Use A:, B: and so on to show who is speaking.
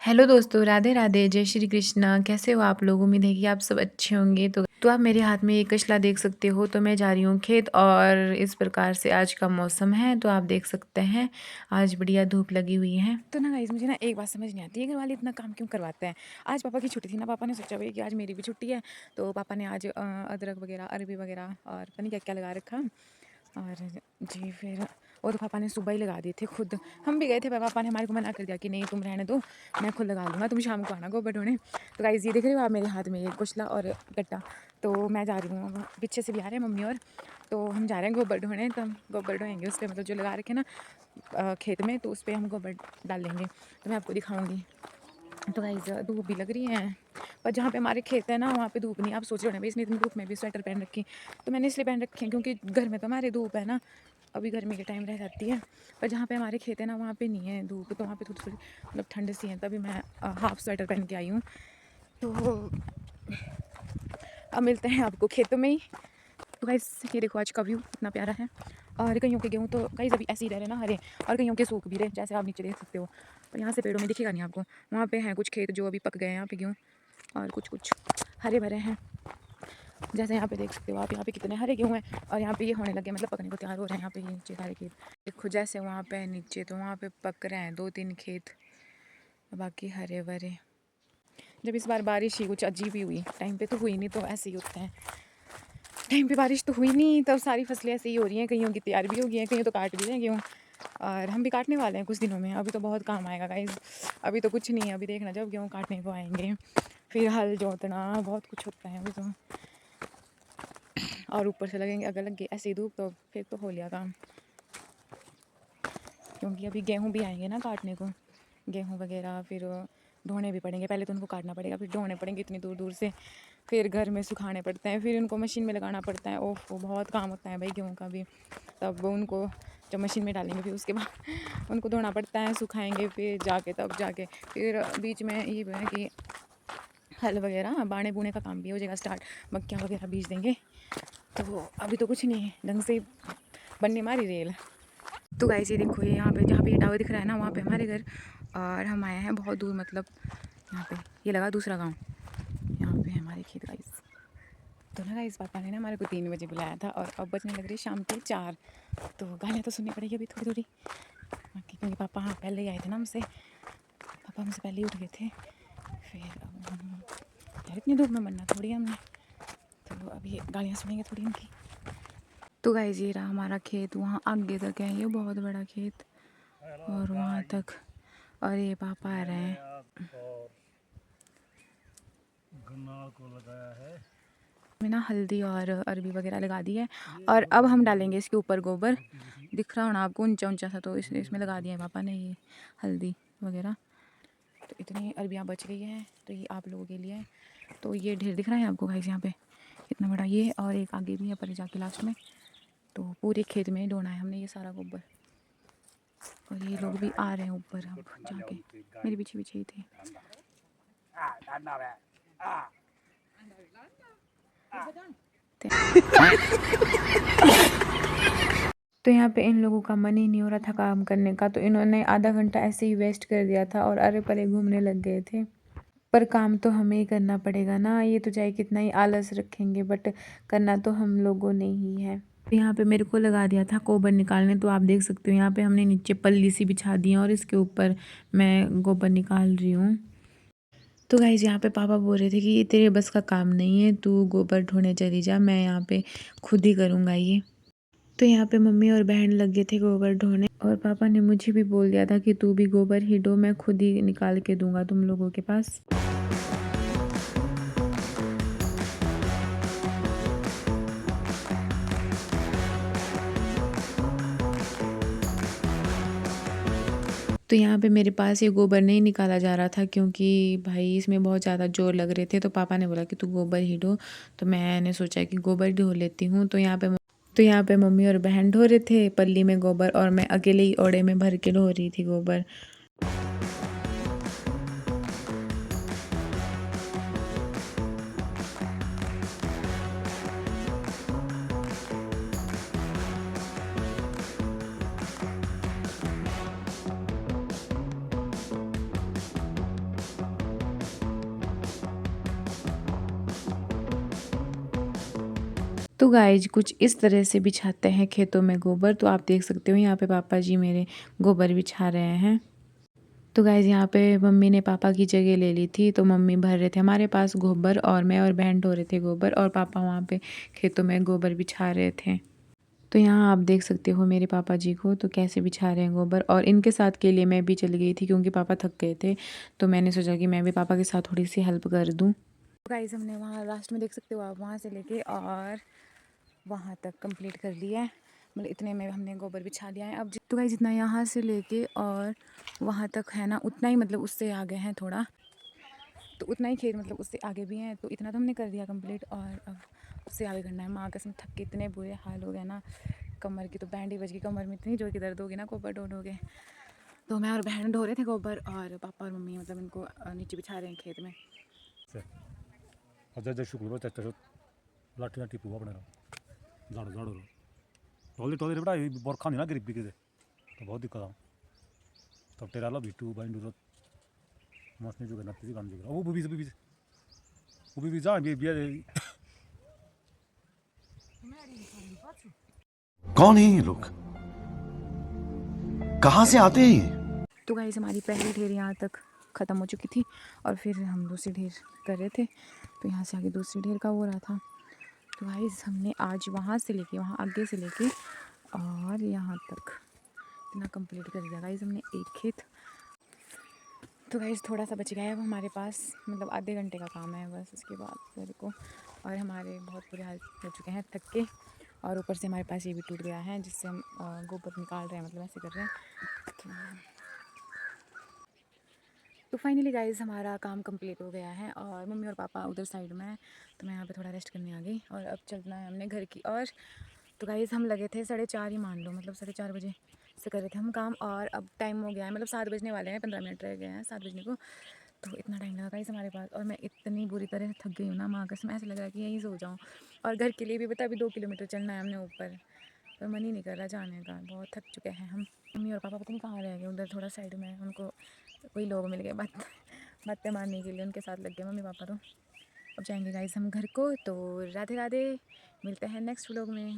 A: Hello दोस्तों, राधे राधे, जय श्री कृष्णा। कैसे हो आप लोग? उम्मीद है कि आप सब अच्छे होंगे। तो आप मेरे हाथ में ये कचला देख सकते हो। तो मैं जा रही हूँ खेत और इस प्रकार से आज का मौसम है तो आप देख सकते हैं आज बढ़िया धूप लगी हुई है। तो ना गाइस, मुझे ना एक बात समझ नहीं आती है, घर वाले इतना काम क्यों करवाते हैं। आज पापा की छुट्टी थी ना, पापा ने सोचा भाई कि आज मेरी भी छुट्टी है, तो पापा ने आज अदरक वगैरह, अरबी वगैरह और पता नहीं क्या क्या लगा रखा। और जी फिर वो तो पापा ने सुबह ही लगा दिए थे खुद। हम भी गए थे पर पापा ने हमारे को मना कर दिया कि नहीं तुम रहने दो, मैं खुद लगा लूँगा, तुम शाम को आना गोबर ढोने। तो गाइस ये देख रहे हो आप मेरे हाथ में ये कुचला और गट्टा। तो मैं जा रही हूँ, पीछे से भी आ रहे हैं मम्मी और, तो हम जा रहे हैं गोबर ढोने। तो हम गोबर ढोएंगे उस पर, मतलब जो लगा रखे ना खेत में, तो उस पर हम गोबर डालेंगे। तो मैं आपको दिखाऊँगी। तो गाइस धूप भी लग रही है, पर जहाँ पे हमारे खेत है ना वहाँ पे धूप नहीं। आप सोच रहे हो भाई इसने इतनी धूप में भी स्वेटर पहन रखी, तो मैंने इसलिए पहन रखी है क्योंकि घर में तो हमारे धूप है ना, अभी गर्मी के टाइम रह जाती है। पर जहाँ पे हमारे खेत है ना वहाँ पे नहीं है धूप, तो वहाँ पे थोड़ी थोड़ी मतलब ठंड सी है, तभी मैं हाफ स्वेटर पहन के आई हूँ। तो अब मिलते हैं आपको खेतों में ही। तो गाइस ये देखो आज का व्यू इतना प्यारा है। और कईयों के गेहूँ तो गाइस अभी ऐसे ही रह रहे ना हरे, और कईयों के सूख भी रहे, जैसे आप नीचे देख सकते हो। तो यहाँ से पेड़ों में दिखेगा नहीं आपको, वहाँ पे हैं कुछ खेत जो अभी पक गए हैं यहाँ पे गेहूँ, और कुछ कुछ हरे भरे हैं। जैसे यहाँ पे देख सकते हो आप, यहाँ पे कितने हरे गेहूँ हैं, और यहाँ पे ये होने लगे, मतलब पकने को तैयार हो रहे हैं। यहाँ पे ये नीचे सारे खेत देखो, जैसे वहाँ पे नीचे तो वहाँ पे पक रहे हैं 2-3 खेत, बाकी हरे भरे। जब इस बार बारिश ही कुछ अजीब ही हुई, टाइम पे तो हुई नहीं, तो ऐसे ही होते हैं। टाइम पे बारिश तो हुई नहीं, तब सारी फसलें ऐसे ही हो रही हैं। कईयों की तैयार भी हो गई हैं, कईयों तो काट भी रहे हैं गेहूँ, और हम भी काटने वाले हैं कुछ दिनों में। अभी तो बहुत काम आएगा गाइस, अभी तो कुछ नहीं है। अभी देखना जब गेहूँ काटने को आएंगे, फिर हल जोतना, बहुत कुछ होता है अभी तो। और ऊपर से लगेंगे, अगर लगे ऐसी धूप तो फिर तो हो लिया काम, क्योंकि अभी गेहूँ भी आएंगे ना काटने को, गेहूँ वगैरह फिर ढोने भी पड़ेंगे। पहले तो उनको काटना पड़ेगा, फिर ढोने पड़ेंगे इतनी दूर दूर से, फिर घर में सुखाने पड़ते हैं, फिर उनको मशीन में लगाना पड़ता है। ओफ बहुत काम होता है भाई गेहूँ का भी। तब उनको जब मशीन में डालेंगे फिर उसके बाद उनको धोना पड़ता है, सुखाएंगे, फिर जाके तब जाके फिर बीच में ये है कि हल वगैरह बाणे बूने का काम भी हो जाएगा स्टार्ट, मक्खियाँ वगैरह बीज देंगे। तो अभी तो कुछ नहीं है, ढंग से बनने मारी रेल। तो गाइस ये देखो, ये यहाँ पे जहाँ पे ये टावर दिख रहा है ना, वहाँ पे हमारे घर, और हम आए हैं बहुत दूर, मतलब यहाँ पे ये लगा दूसरा गांव, यहाँ पे है हमारे खेत गाइस। तो ना गाइस पापा ने ना हमारे को 3 बजे बुलाया था, और अब बजने लग रही शाम के 4। तो गालियाँ तो सुननी पड़ेगी अभी थोड़ी थोड़ी, बाकी क्योंकि पापा हाँ पहले ही आए थे ना हमसे, पापा हमसे पहले ही उठ गए थे। फिर यार इतनी दूर में बनना थोड़ी हमने, तो अभी गालियाँ सुनेंगे थोड़ी उनकी। तो गाइस ये रहा हमारा खेत, वहाँ आगे तक है ये बहुत बड़ा खेत, और वहाँ तक, और ये पापा आ रहे हैं।
B: गन्ना को लगाया है
A: में ना हल्दी और अरबी वगैरह लगा दी है, और अब हम डालेंगे इसके ऊपर गोबर। दिख रहा होना आपको ऊंचा ऊंचा सा, तो इसमें लगा दिया है पापा ने ये हल्दी वगैरह। तो इतनी अरबियाँ बच गई हैं, तो ये आप लोगों के लिए है। तो ये ढेर दिख रहा है आपको गाइस, यहाँ पे इतना बड़ा ये, और एक आगे भी है पर जाके लास्ट में। तो पूरे खेत में ढोना है हमने ये सारा गोबर, और ये लोग भी आ रहे हैं ऊपर अब जाके, मेरे पीछे पीछे ही थे। तो यहाँ पे इन लोगों का मन ही नहीं हो रहा था काम करने का, तो इन्होंने आधा घंटा ऐसे ही वेस्ट कर दिया था और अरे परे घूमने लग गए थे। पर काम तो हमें ही करना पड़ेगा ना, ये तो चाहे कितना ही आलस रखेंगे बट करना तो हम लोगों ने ही है। यहाँ पे मेरे को लगा दिया था गोबर निकालने, तो आप देख सकते हो यहाँ पे हमने नीचे पल्ली सी बिछा दी है और इसके ऊपर मैं गोबर निकाल रही हूँ। तो गाइज यहाँ पे पापा बोल रहे थे कि ये तेरे बस का काम नहीं है, तू गोबर ढोने चली जा, मैं यहाँ पे खुद ही करूँगा ये। तो यहाँ पे मम्मी और बहन लग गए थे गोबर ढोने, और पापा ने मुझे भी बोल दिया था कि तू भी गोबर ही ढो, मैं खुद ही निकाल के दूंगा तुम लोगों के पास। तो यहाँ पे मेरे पास ये गोबर नहीं निकाला जा रहा था, क्योंकि भाई इसमें बहुत ज़्यादा जोर लग रहे थे, तो पापा ने बोला कि तू गोबर ही ढो, तो मैंने सोचा कि गोबर ढो लेती हूँ। तो यहाँ पे मम्मी और बहन ढो रहे थे पल्ली में गोबर, और मैं अकेले ही ओड़े में भर के ढो रही थी गोबर। तो गाइज कुछ इस तरह से बिछाते हैं खेतों में गोबर। तो आप देख सकते हो यहाँ पे पापा जी मेरे गोबर बिछा रहे हैं। तो गाइज यहाँ पे मम्मी ने पापा की जगह ले ली थी, तो मम्मी भर रहे थे हमारे पास गोबर और मैं और बहन ढो रहे थे गोबर, और पापा वहाँ पे खेतों में गोबर बिछा रहे थे। तो यहाँ आप देख सकते हो मेरे पापा जी को तो कैसे बिछा रहे हैं गोबर, और इनके साथ के लिए मैं भी चली गई थी क्योंकि पापा थक गए थे। तो मैंने सोचा कि मैं भी पापा के साथ थोड़ी सी हेल्प कर दूँ। गाइस हमने वहाँ लास्ट में देख सकते हो आप, वहाँ से लेके और वहाँ तक कंप्लीट कर लिया है। मतलब इतने में हमने गोबर बिछा लिया है। अब तो गाइस जितना यहाँ से लेके और वहाँ तक है ना, उतना ही मतलब उससे आगे हैं थोड़ा, तो उतना ही खेत मतलब उससे आगे भी हैं। तो इतना तो हमने कर दिया कंप्लीट, और अब उससे आगे करना है। माँ कसम थक के इतने बुरे हाल हो गए ना, कमर की तो बैंड ही बज गई। कमर में इतनी जोर की दर्द होगी ना गोबर ढो के। तो मैं और बहन ढो रहे थे गोबर, और पापा और मम्मी मतलब इनको नीचे बिछा रहे हैं खेत में।
B: अजय शुक्र तेज लाठी लाठी पू अपने झाड़ू झाड़ू टोली टोली बेटा बरखा नहीं ना गरीबी के तो बहुत दिक्कत आ। तब तेरा ला बिटू बाइंडू मसनी जुगे नती गान जुगे वो भी जा भी
C: कौन है ये लोग, कहाँ से आते हैं ये?
A: तो गाइस हमारी पहली ढेर यहाँ तक ख़त्म हो चुकी थी, और फिर हम दूसरी ढेर कर रहे थे। तो यहाँ से आगे दूसरी ढेर का हो रहा था। तो गाइस हमने आज वहाँ से लेके वहाँ आगे से लेके और यहाँ तक इतना कंप्लीट कर दिया गाइस हमने एक खेत। तो गाइस थोड़ा सा बच गया है अब हमारे पास, मतलब आधे घंटे का काम है बस, उसके बाद मेरे को। और हमारे बहुत बुरे हाल हो चुके हैं थक के, और ऊपर से हमारे पास ये भी टूट गया है जिससे हम गोबर निकाल रहे हैं, मतलब ऐसे कर रहे हैं। तो फाइनली गाइस हमारा काम कंप्लीट हो गया है, और मम्मी और पापा उधर साइड में है, तो मैं यहाँ पे थोड़ा रेस्ट करने आ गई। और अब चलना है हमने घर की और। तो गाइस हम लगे थे 4:30 ही मान लो, मतलब 4:30 बजे से कर रहे थे हम काम, और अब टाइम हो गया है, मतलब 7 बजने वाले हैं, 15 मिनट रह गए हैं 7 बजने को। तो इतना टाइम लगा गाइस हमारे पास, और मैं इतनी बुरी तरह थक गई हूँ ना, माँ कसम ऐसा लग रहा है कि यहीं सो जाऊँ। और घर के लिए भी पता, अभी 2 किलोमीटर चलना है हमने ऊपर, पर मन ही नहीं कर रहा जाने का, बहुत थक चुके हैं हम। मम्मी और पापा पता नहीं कहाँ रह गए, उधर थोड़ा साइड में उनको कोई लोग मिल गए बातें मारने के लिए, उनके साथ लग गए मम्मी पापा। तो अब जाएंगे गाइस हम घर को। तो राधे राधे, मिलते हैं नेक्स्ट व्लॉग में।